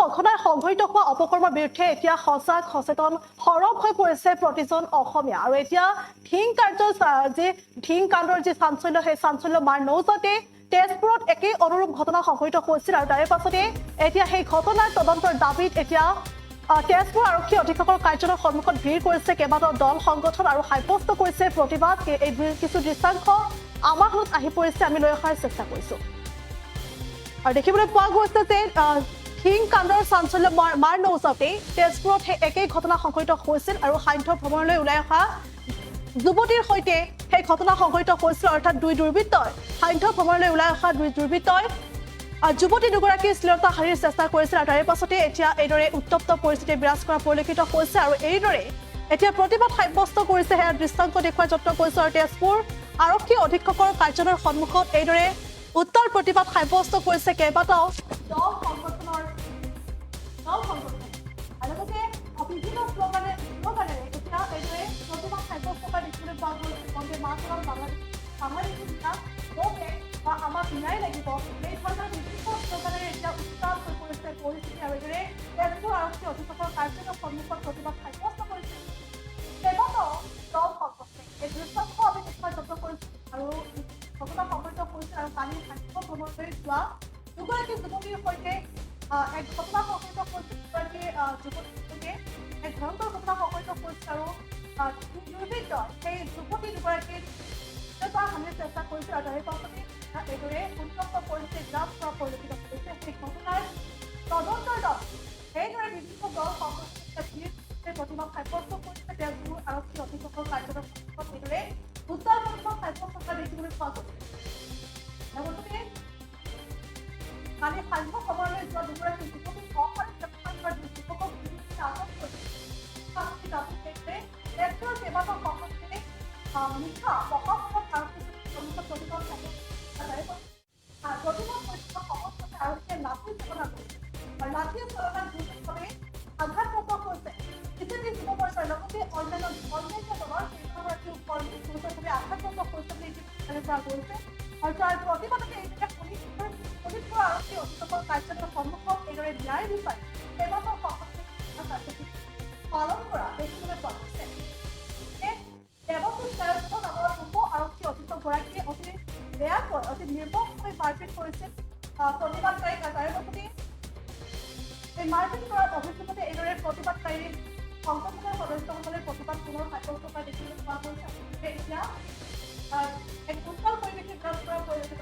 সঘনাই সংঘটিত হোৱা অপকৰ্মৰ বিৰুদ্ধে এতিয়া সজাগ সচেতন সৰব হৈ পৰিছে প্ৰতিজন অসমীয়া আৰু এতিয়া ধিং কাণ্ডৰ যি চাঞ্চল্য সেই চাঞ্চল্য মাৰ নৌজাতে তেজপুৰত একেই অনুৰূপ ঘটনা সংঘটিত হৈছিল আৰু তাৰে পাছতে এতিয়া সেই ঘটনাৰ তদন্তৰ দাবীত এতিয়া তেজপুৰ আৰক্ষী অধীক্ষকৰ কাৰ্যালয়ৰ সন্মুখত ভিৰ কৰিছে কেইবাটাও দল সংগঠন আৰু সাব্যস্ত কৰিছে প্ৰতিবাদ এই কিছু দৃশ্যাংশ আমাৰ হাতত আহি পৰিছে আমি লৈ অহাৰ চেষ্টা কৰিছো আৰু দেখিবলৈ পোৱা গৈছে যে ধিং কাণ্ডৰ চাঞ্চল্য মাৰ নৌজাতে তেজপুৰত সেই একেই ঘটনা সংঘটিত হৈছিল আৰু সান্ধ্য ভ্ৰমণলৈ ওলাই অহা যুৱতীৰ সৈতে সেই ঘটনা সংঘটিত হৈছিল অৰ্থাৎ দুই দুৰ্বৃত্তই সান্ধ্য ভ্ৰমণলৈ ওলাই অহা দুই দুৰ্বৃত্তই যুৱতী দুগৰাকীৰ শ্লীলতা হাৰিৰ চেষ্টা কৰিছিল আৰু তাৰে পাছতে এতিয়া এইদৰে উত্তপ্ত পৰিস্থিতি বিৰাজ কৰা পৰিলক্ষিত হৈছে আৰু এইদৰে এতিয়া প্ৰতিবাদ সাব্যস্ত কৰিছে সেয়া দৃশ্যাংশ দেখুওৱাৰ যত্ন কৰিছে আৰু তেজপুৰ আৰক্ষী অধীক্ষকৰ কাৰ্যালয়ৰ সন্মুখত এইদৰে উত্তৰ প্ৰতিবাদ সাব্যস্ত কৰিছে কেইবাটাও দল সংগঠনৰ আৰু লগতে বিভিন্ন শ্লোগানেৰে এতিয়া এইদৰে প্ৰতিবাদ সাব্যস্ত কৰা দেখিবলৈ পোৱা গৈছে বন্দে মাতৰম বা আমাক ন্যায় লাগিব এই ধৰণৰ বিভিন্ন শ্লোগানেৰে এতিয়া উত্তাল হৈ পৰিছে পৰিস্থিতি আৰু এইদৰে তেজপুৰ আৰক্ষী অধীক্ষকৰ কাৰ্যালয়ৰ সন্মুখত প্ৰতিবাদ সাব্যস্ত কৰিছে কেইবাটাও দল সংগঠনে এই দৃশ্যাংশ আমি দেখুওৱাৰ যত্ন কৰিছো আৰু ঘটনা সংঘটিত হৈছিল আৰু কালি সান্ধ্য ভ্ৰমণলৈ যোৱা দুগৰাকী যুৱতীৰ সৈতে এক ঘটনা সংঘটিত হৈছিল দুগৰাকী যুৱতীৰ সৈতে এক ভয়ংকৰ ঘটনা সংঘটিত হৈছিল আৰু দুৰ্বৃত্তই সেই যুৱতী দুগৰাকীৰ হানিৰ চেষ্টা কৰিছিল আৰু তাৰে পাছতে এইদৰে উত্তপ্ত পৰিস্থিতি বিৰাজ কৰা পৰিলক্ষিত হৈছে সেই ঘটনাৰ তদন্তৰ দল সেইদৰে বিভিন্ন দল সংগঠনে প্ৰতিবাদ সাব্যস্ত কৰিছে তেজপুৰ আৰক্ষী অধীক্ষকৰ কাৰ্যালয়ৰ সন্মুখত এইদৰে উত্তাল প্ৰতিবাদ সাব্যস্ত কৰা দেখিবলৈ পোৱা গৈছে লগতে কালি সান্ধ্য ভ্ৰমণলৈ যোৱা দুগৰাকী যুৱতীক অসামৰিক ব্যৱহাৰ কৰা যুৱকক আটক কৰিছে তেজপুৰৰ কেইবাটাও সংগঠনে নিশা প্ৰশাসনত আৰক্ষীৰ সন্মুখত প্ৰতিবাদ সংগঠনে আৰক্ষীয়ে লাঠি চালনা কৰিছে আৰু লাঠি চালনাত গুৰুত্বভাৱে আঘাতপ্ৰাপ্ত হৈছে বিজেপি যুৱ মৰ্চাৰ লগতে অন্যান্য দলৰ কেইবাগৰাকী কৰ্মী গুৰুতৰভাৱে আঘাতপ্ৰাপ্ত হৈছে বুলি কৰা গৈছে আৰু তাৰ প্ৰতিবাদতে এইদৰে শোণিতপুৰ আৰক্ষী অধীক্ষকৰ কাৰ্যালয়ৰ সন্মুখত এইদৰে ন্যায় বিচাৰি কেইবাটাও সংগঠনে কাৰ্যসূচী পালন কৰা দেখিবলৈ পোৱা গৈছে দেৱশ্ৰী নামৰ উপ আৰক্ষী অধীক্ষকগৰাকীয়ে অতি বেয়াকৈ অতি নিৰ্মমভাৱে মাৰপিট কৰিছিল প্ৰতিবাদকাৰীক তাৰে পাছতে এই মাৰপিট কৰাৰ অভিযোগতে এইদৰে প্ৰতিবাদকাৰী সংগঠনৰ সদস্যসকলে প্ৰতিবাদ পুনৰ সাব্যস্ত কৰা দেখিবলৈ পোৱা গৈছে এতিয়া এক উত্তাল পৰিৱেশে বিৰাজ কৰা পৰিলক্ষিত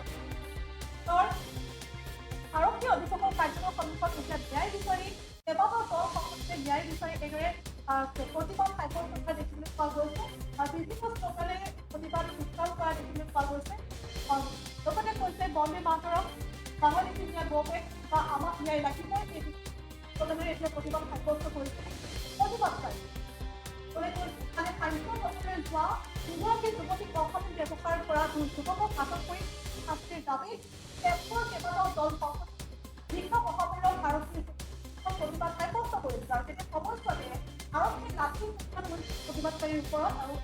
আৰক্ষী অধীক্ষকৰ কাৰ্যালয়ৰ সন্মুখত এতিয়া ন্যায় বিচাৰি কেইবাটাও দল সংগঠনে ন্যায় বিচাৰি এইদৰে প্ৰতিবাদ সাব্যস্ত কৰা দেখিবলৈ পোৱা গৈছে আৰু বিভিন্ন শ্লোগানেৰে প্ৰতিবাদ উত্তাল কৰা দেখিবলৈ পোৱা গৈছে লগতে কৈছে বন্দে মাতৰম বাংলাদেশী ন্যায় গৌৰৱ বা আমাক ন্যায় লাগিবই এই শ্লোগানেৰে এতিয়া প্ৰতিবাদ সাব্যস্ত কৰিছে প্ৰতিবাদকাৰী মানে সান্ধ্য ভ্ৰমণলৈ যোৱা দুগৰাকী যুৱতীক অসামৰিক ব্যৱহাৰ কৰা যুৱকক আটক কৰি শাস্তিৰ দাবীত তেজপুৰৰ কেইবাটাও দল সংগঠন নিশা প্ৰশাসনৰ আৰক্ষীৰ প্ৰতিবাদ সাব্যস্ত কৰিছে আৰু তেতিয়া সময়ছোৱাতে আৰক্ষীয়ে লাঠি উত্থান কৰিছে প্ৰতিবাদকাৰীৰ ওপৰত আৰু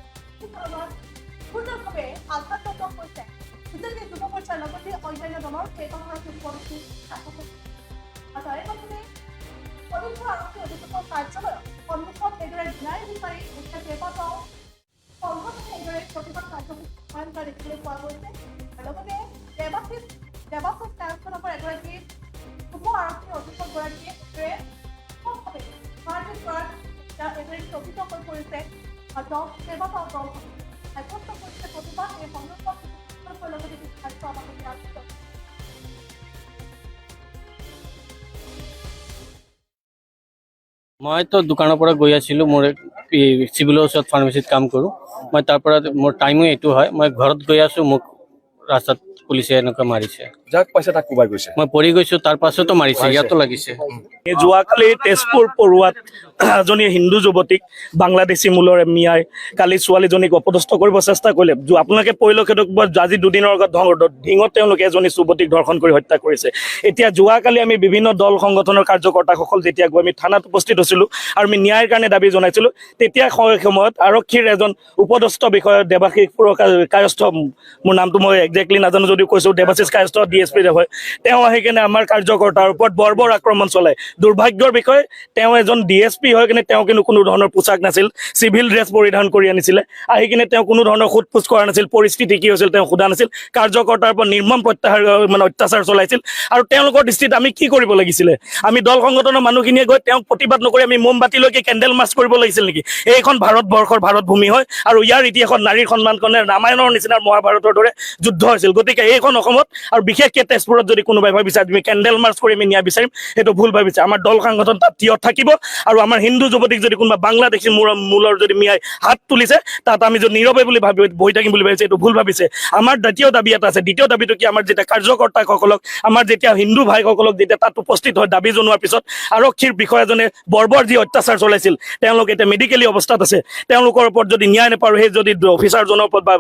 গুৰুতৰভাৱে আঘাতপ্ৰাপ্ত হৈছে বিজেপি যুৱ মৰ্চাৰ লগতে অন্যান্য দলৰ কেইবাগৰাকী উপস্থিত আৰু তাৰে পাছতে শোণিতপুৰ আৰক্ষী অধীক্ষকৰ কাৰ্যালয়ৰ সন্মুখত এইদৰে ন্যায় বিচাৰি এতিয়া কেইবাটাও সংগঠনে এইদৰে প্ৰতিবাদ কাৰ্যসূচী ৰূপায়ণ কৰা দেখিবলৈ পোৱা গৈছে আৰু লগতে দেৱাশিষ নামৰ এগৰাকী উপ আৰক্ষী অধীক্ষকগৰাকীয়ে এইদৰে মাৰপিট কৰাত এইদৰে স্থগিত হৈ পৰিছে কেইবাটাও দল সাব্যস্ত কৰিছে প্ৰতিবাদ এই সন্দৰ্ভত লগতে কিছু তথ্য আমাক মই তো দোকানৰ পৰা গৈ আছিলোঁ মোৰ চিভিলৰ ওচৰত ফাৰ্মাচীত কাম কৰোঁ মই তাৰ পৰা মোৰ টাইমো এইটো হয় মই ঘৰত গৈ আছোঁ মোক ৰাস্তাত পুলিচে এনেকুৱা মাৰিছে যাক পাইছে তাক কোবাই গৈছে মই পৰি গৈছোঁ তাৰ পাছতো মাৰিছে ইয়াতো লাগিছে যোৱাকালি তেজপুৰ পৰুৱাত এজনী হিন্দু যুৱতীক বাংলাদেশী মূলৰ মিয়াই কালি ছোৱালীজনীক অপদস্থ কৰিব চেষ্টা কৰিলে। আপোনালোকে পৰিলক্ষিত আজি দুদিনৰ আগত ঢিঙত তেওঁলোকে এজনী যুৱতীক ধৰ্ষণ কৰি হত্যা কৰিছে। এতিয়া যোৱাকালি আমি বিভিন্ন দল সংগঠনৰ কাৰ্যকৰ্তাসকল যেতিয়া গৈ আমি থানাত উপস্থিত হৈছিলোঁ আৰু আমি ন্যায়ৰ কাৰণে দাবী জনাইছিলোঁ, তেতিয়া সময়ত আৰক্ষীৰ এজন উপদস্থ বিষয়া দেৱাশীষ কায়স্থ, মোৰ নামটো মই একজেক্টলি নাজানো যদিও কৈছোঁ, দেৱাশীষ কায়স্থ DSP হয়, তেওঁ আহি কিনে আমাৰ কাৰ্যকৰ্তাৰ ওপৰত বৰ্বৰ আক্ৰমণ চলায়। দুৰ্ভাগ্যৰ বিষয়ে তেওঁ এজন DSP হৈ কিনে তেওঁ কিন্তু কোনো ধৰণৰ পোছাক নাছিল, চিভিল ড্ৰেছ পৰিধান কৰি আনিছিলে। আহি কিনে তেওঁ কোনো ধৰণৰ সোধ পোছ কৰা নাছিল, পৰিস্থিতি কি হৈছিল তেওঁ সোধা নাছিল। কাৰ্যকৰ্তাৰ ওপৰত নিৰ্মম অত্যাচাৰ চলাইছিল। আৰু তেওঁলোকৰ দৃষ্টিত আমি কি কৰিব লাগিছিলে? আমি দল সংগঠনৰ মানুহখিনিয়ে গৈ তেওঁক প্ৰতিবাদ নকৰি আমি মোমবাতিলৈকে কেণ্ডেল মাৰ্চ কৰিব লাগিছিল নেকি? এইখন ভাৰতবৰ্ষৰ ভাৰত ভূমি হয় আৰু ইয়াৰ ইতিহাসত নাৰীৰ সন্মান কাৰণে ৰামায়ণৰ নিচিনা মহাভাৰতৰ দৰে যুদ্ধ হৈছিল। গতিকে এইখন অসমত আৰু বিশেষকৈ তেজপুৰত যদি কোনোবাই ভাবিছে তুমি কেণ্ডেল মাৰ্চ কৰি আমি ন্যায় বিচাৰিম, সেইটো ভুল ভাবিছে। আমাৰ দল সংগঠন তাত থিয় থাকিব আৰু আমাৰ হিন্দু যুৱতীক যদি কোনোবা বাংলাদেশী মূলৰ যদি মিয়াই হাত তুলিছে তাত আমি যদি নীৰৱে বুলি ভাবি বহি থাকিম বুলি ভাবিছে, এইটো ভুল ভাবিছে। আমাৰ দ্বিতীয় দাবী এটা আছে। দ্বিতীয় দাবীটো কি? আমাৰ যেতিয়া কাৰ্যকৰ্তাসকলক, আমাৰ যেতিয়া হিন্দু ভাইসকলক যেতিয়া তাত উপস্থিত হয় দাবী জনোৱাৰ পিছত আৰক্ষীৰ বিষয়াজনে বৰ্বৰ যি অত্যাচাৰ চলাইছিল, তেওঁলোক এতিয়া মেডিকেলি অৱস্থাত আছে। তেওঁলোকৰ ওপৰত যদি ন্যায় নাপাওঁ, সেই যদি অফিচাৰজনৰ ওপৰত বা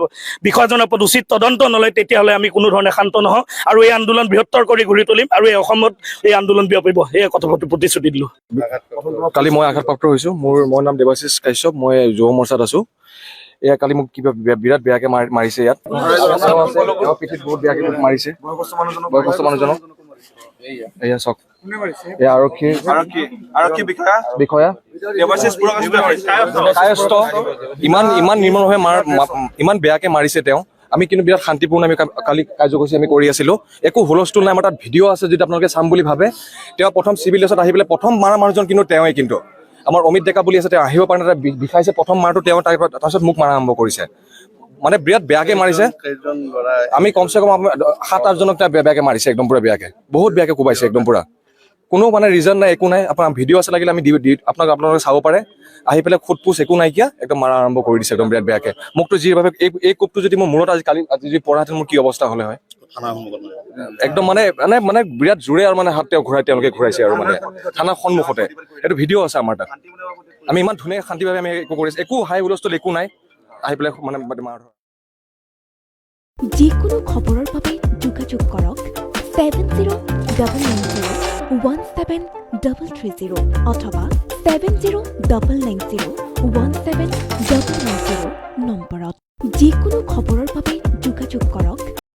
বিষয়াজনৰ ওপৰত উচিত তদন্ত নলয়, তেতিয়াহ'লে আমি কোনো ধৰণে শান্ত নহওঁ আৰু এই আন্দোলন বৃহত্তৰ কৰি ঘূৰি তুলিম আৰু এই অসমত এই আন্দোলন বিয়পিব। সেয়ে কথা প্ৰতিশ্ৰুতি দিলোঁ। কালি মই আঘাতপ্ৰাপ্ত হৈছোঁ। মোৰ নাম দেৱাশীষ কাশ্যপ, মই যুৱ মৰ্চাত আছোঁ। এয়া কালি মোক কিবা বিৰাট বেয়াকে মাৰিছে। ইয়াত পিঠিত বহুত বেয়াকে মাৰিছে বয়সস্থ মানুহজনক। এয়া চাওক, এয়া আৰক্ষী বিষয়া কায়স্থ। ইমান নিৰ্মলভাৱে ইমান বেয়াকে মাৰিছে তেওঁ। আমি কিন্তু বিৰাট শান্তিপূৰ্ণ আমি কালি কাৰ্যসূচী আমি কৰি আছিলোঁ। একো হুলস্থুল নাই। আমাৰ তাত ভিডিঅ' আছে যদি আপোনালোকে চাম বুলি ভাবে। তেওঁ প্ৰথম চিভিল ড্ৰেছত আহি পেলাই প্ৰথম মাৰা মানুহজন কিন্তু তেওঁৱে। কিন্তু আমাৰ অমিত ডেকা বুলি আছে, তেওঁ আহিব পৰা নাই, বিষাইছে প্ৰথম মাৰটো তেওঁ। তাৰপিছত মোক মাৰা আৰম্ভ কৰিছে। মানে বিৰাট বেয়াকে মাৰিছে। আমি কমচে কম 7-8জনক তেওঁ বেয়াকে মাৰিছে, একদম পুৰা বেয়াকে, বহুত বেয়াকে কোবাইছে একদম পুৰা। কোনো মানে ৰিজন নাই, একো নাই। আপোনাৰ ভিডিঅ' আছে, লাগিলে আমি আপোনালোকে চাব পাৰে। আহি পেলাই খুদ পোচ একো নাইকিয়া একদম মাৰা আৰম্ভ কৰি দিছে একদম বিৰাট বেয়াকে। মোকতো যিভাৱে এই কোপটো যদি মোৰ মূৰত আজি যদি পৰাহেঁতেন মোৰ কি অৱস্থা হ'লে হয়। একদম মানে বিৰাট জোৰে আৰু মানে হাত তেওঁলোকে ঘূৰাইছে আৰু মানে থানাৰ সন্মুখতে। এইটো ভিডিঅ' আছে আমাৰ তাত। আমি ইমান ধুনীয়া শান্তিভাৱে আমি একো কৰিছোঁ, একো হাই হুলস্থুল একো নাই। আহি পেলাই মানে মাৰ ধৰা। যিকোনো খবৰৰ বাবে যোগাযোগ কৰক 7099017330 অথবা 7099017990 নম্বৰ।